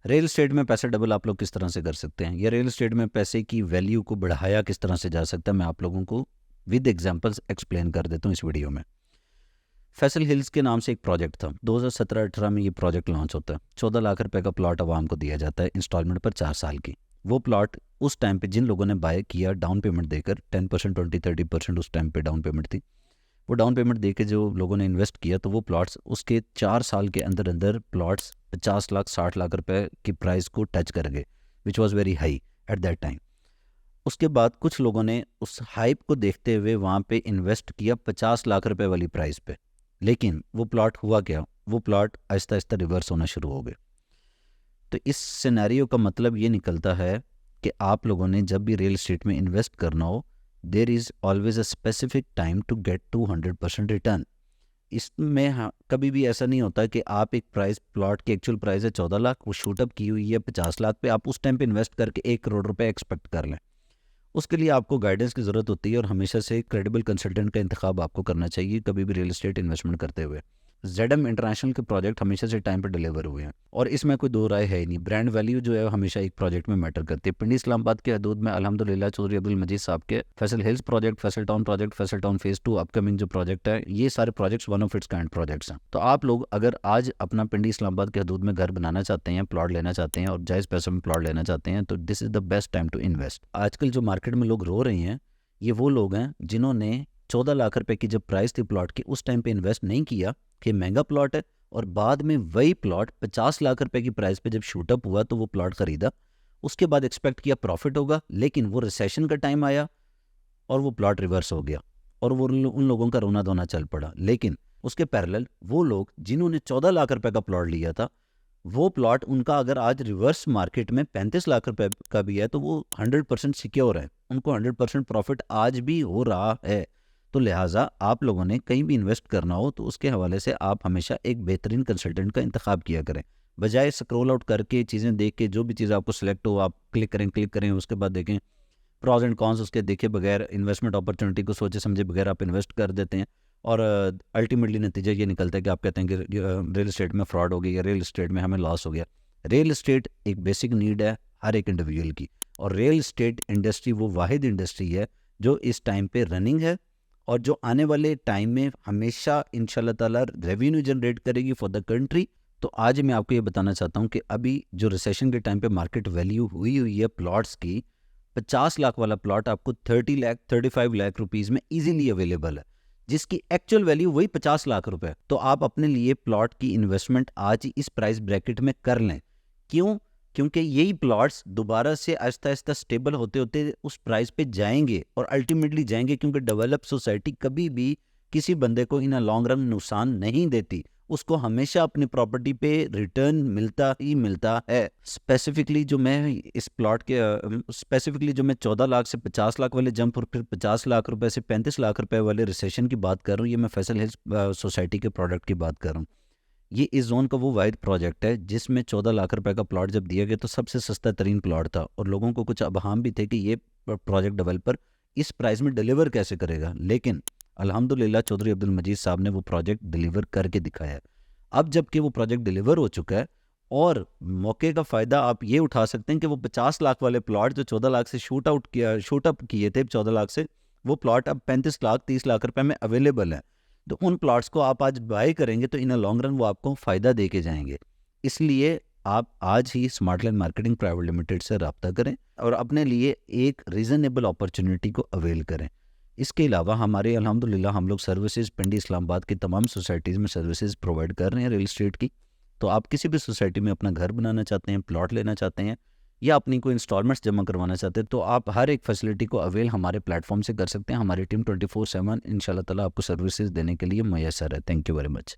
Real estate में पैसा double आप लोग किस तरह से कर सकते हैं, या रियल एस्टेट में पैसे की वैल्यू को बढ़ाया किस तरह से जा सकता है, मैं आप लोगों को विद एग्जांपल्स एक्सप्लेन कर देता हूँ इस वीडियो में। फैसल हिल्स के नाम से एक प्रोजेक्ट था, 2017-18 में ये प्रोजेक्ट लॉन्च होता है। 14 लाख रुपए का प्लॉट आवाम को दिया जाता है इंस्टॉलमेंट पर 4 साल की। वो प्लॉट उस टाइम पे जिन लोगों ने बाय किया डाउन पेमेंट देकर 10%, 20-30% उस टाइम पे डाउन पेमेंट थी, वो डाउन पेमेंट दे के जो लोगों ने इन्वेस्ट किया, तो वो प्लॉट्स उसके 4 साल के अंदर अंदर प्लॉट्स 50 लाख 60 लाख रुपए की प्राइस को टच कर गए, which was very high at that time. उसके बाद कुछ लोगों ने उस हाइप को देखते हुए वहाँ पे इन्वेस्ट किया 50 लाख रुपए वाली प्राइस पे, लेकिन वो प्लॉट हुआ क्या, वो प्लॉट आहिस्ता आहिस्ता रिवर्स होना शुरू हो गए। तो इस सिनेरियो का मतलब ये निकलता है कि आप लोगों ने जब भी रियल एस्टेट में इन्वेस्ट करना हो, there is always a specific time to get 200% return. इसमें कभी भी ऐसा नहीं होता कि आप एक प्राइस, प्लॉट की एक्चुअल प्राइस है 14 लाख, वो शूटअप की हुई है 50 लाख पे, आप उस टाइम पे इन्वेस्ट करके 1 करोड़ रुपए एक्सपेक्ट कर लें। उसके लिए आपको गाइडेंस की ज़रूरत होती है और हमेशा से क्रेडिबल कंसल्टेंट का इंतखाब आपको करना चाहिए कभी भी रियल एस्टेट इन्वेस्टमेंट करते हुए। ZM इंटरनेशनल के प्रोजेक्ट हमेशा से टाइम पर डिलीवर हुए हैं और इसमें कोई दो राय है ही नहीं। ब्रांड वैल्यू जो है हमेशा एक प्रोजेक्ट में मैटर करती है। पिंडी इस्लामाबाद के हदूद में अल्हम्दुलिल्लाह चौधरी अब्दुल मजीद साहब के Faisal hills project, Faisal town project, Faisal town phase 2 upcoming जो प्रोजेक्ट है, ये सारे projects one of its kind projects हैं। तो आप लोग अगर आज अपना पिंडी इस्लामाबाद के हदूद में घर बनाना चाहते हैं, प्लॉट लेना चाहते हैं और जायज़ पैसों में प्लॉट लेना चाहते हैं, तो this is the best time to invest. आजकल जो मार्केट में लोग रो रहे हैं, ये वो लोग हैं जिन्होंने 14 लाख रुपए की जब प्राइस थी प्लॉट की, उस टाइम पे इन्वेस्ट नहीं किया कि महंगा प्लॉट है, और बाद में वही प्लॉट 50 लाख रुपए की प्राइस पे जब शूटअप हुआ तो वो प्लॉट खरीदा। उसके बाद एक्सपेक्ट किया प्रॉफिट होगा, लेकिन वो रिसेशन का टाइम आया और वो प्लॉट रिवर्स हो गया और वो उन लोगों का रोना धोना चल पड़ा। लेकिन उसके पैरेलल वो लोग जिन्होंने 14 लाख रुपए का प्लॉट लिया था, वो प्लॉट उनका अगर आज रिवर्स मार्केट में 35 लाख रुपए का भी है तो वो 100% सिक्योर है, उनको 100% प्रॉफिट आज भी हो रहा है। तो लिहाजा आप लोगों ने कहीं भी इन्वेस्ट करना हो तो उसके हवाले से आप हमेशा एक बेहतरीन कंसल्टेंट का इंतखाब किया करें, बजाय स्क्रॉल आउट करके चीज़ें देख के जो भी चीज़ आपको सिलेक्ट हो आप क्लिक करें, उसके बाद देखें प्रॉज एंड कॉन्स, उसके देखे बगैर, इन्वेस्टमेंट अपॉर्चुनिटी को सोचे समझे बगैर आप इन्वेस्ट कर देते हैं और अल्टीमेटली नतीजा ये निकलता है कि आप कहते हैं कि रियल एस्टेट में फ्रॉड हो गई या रियल एस्टेट में हमें लॉस हो गया। रियल एस्टेट एक बेसिक नीड है हर एक इंडिविजुअल की, और रियल एस्टेट इंडस्ट्री वो वाहिद इंडस्ट्री है जो इस टाइम पे रनिंग है और जो आने वाले टाइम में हमेशा इंशाल्लाह ताला रेवेन्यू जनरेट करेगी फॉर द कंट्री। तो आज मैं आपको ये बताना चाहता हूँ कि अभी जो रिसेशन के टाइम पे मार्केट वैल्यू हुई है प्लॉट्स की, 50 लाख वाला प्लॉट आपको 30 लाख 35 लाख रुपीज़ में इजीली अवेलेबल है, जिसकी एक्चुअल वैल्यू वही 50 लाख रुपए। तो आप अपने लिए प्लॉट की इन्वेस्टमेंट आज ही इस प्राइस ब्रैकेट में कर लें। क्यों? क्योंकि यही प्लॉट्स दोबारा से आहिस्ता आहिस्ता स्टेबल होते होते उस प्राइस पे जाएंगे और अल्टीमेटली जाएंगे, क्योंकि डेवलप सोसाइटी कभी भी किसी बंदे को इन लॉन्ग रन नुकसान नहीं देती, उसको हमेशा अपनी प्रॉपर्टी पे रिटर्न मिलता ही मिलता है। स्पेसिफिकली जो मैं इस प्लॉट के स्पेसिफिकली जो मैं 14 लाख से 50 लाख वाले जंप और फिर 50 लाख रुपए से 35 लाख रुपए वाले रिसेशन की बात कर रहा हूँ, ये मैं फैसल हिल्स सोसाइटी के प्रोडक्ट की बात कर रहा हूँ। ये इस जोन का वो वाहिद प्रोजेक्ट है जिसमें 14 लाख रुपए का प्लॉट जब दिया गया तो सबसे सस्ता तरीन प्लॉट था और लोगों को कुछ अबहाम भी थे कि ये प्रोजेक्ट डेवलपर इस प्राइस में डिलीवर कैसे करेगा, लेकिन अल्हम्दुलिल्लाह चौधरी अब्दुल मजीद साहब ने वो प्रोजेक्ट डिलीवर करके दिखाया है। अब जबकि वो प्रोजेक्ट डिलीवर हो चुका है और मौके का फ़ायदा आप ये उठा सकते हैं कि वो 50 लाख वाले प्लॉट जो 14 लाख से शूटअप किए थे 14 लाख से, वो प्लॉट अब 35 लाख 30 लाख रुपए में अवेलेबल है। तो उन प्लॉट्स को आप आज बाय करेंगे तो इन अ लॉन्ग रन वो आपको फ़ायदा दे के जाएंगे। इसलिए आप आज ही स्मार्टलैंड मार्केटिंग प्राइवेट लिमिटेड से रब्ता करें और अपने लिए एक रीज़नेबल अपॉर्चुनिटी को अवेल करें। इसके अलावा हमारे अल्हम्दुलिल्लाह हम लोग सर्विसेज पिंडी इस्लामाबाद की तमाम सोसाइटीज़ में सर्विसेज प्रोवाइड कर रहे हैं रियल एस्टेट की। तो आप किसी भी सोसाइटी में अपना घर बनाना चाहते हैं, प्लॉट लेना चाहते हैं या अपनी कोई इंस्टॉलमेंट्स जमा करवाना चाहते हैं, तो आप हर एक फैसिलिटी को अवेल हमारे प्लेटफॉर्म से कर सकते हैं। हमारी टीम 24/7 इंशाल्लाह ताला आपको सर्विसेज देने के लिए मैसर है। Thank you very much.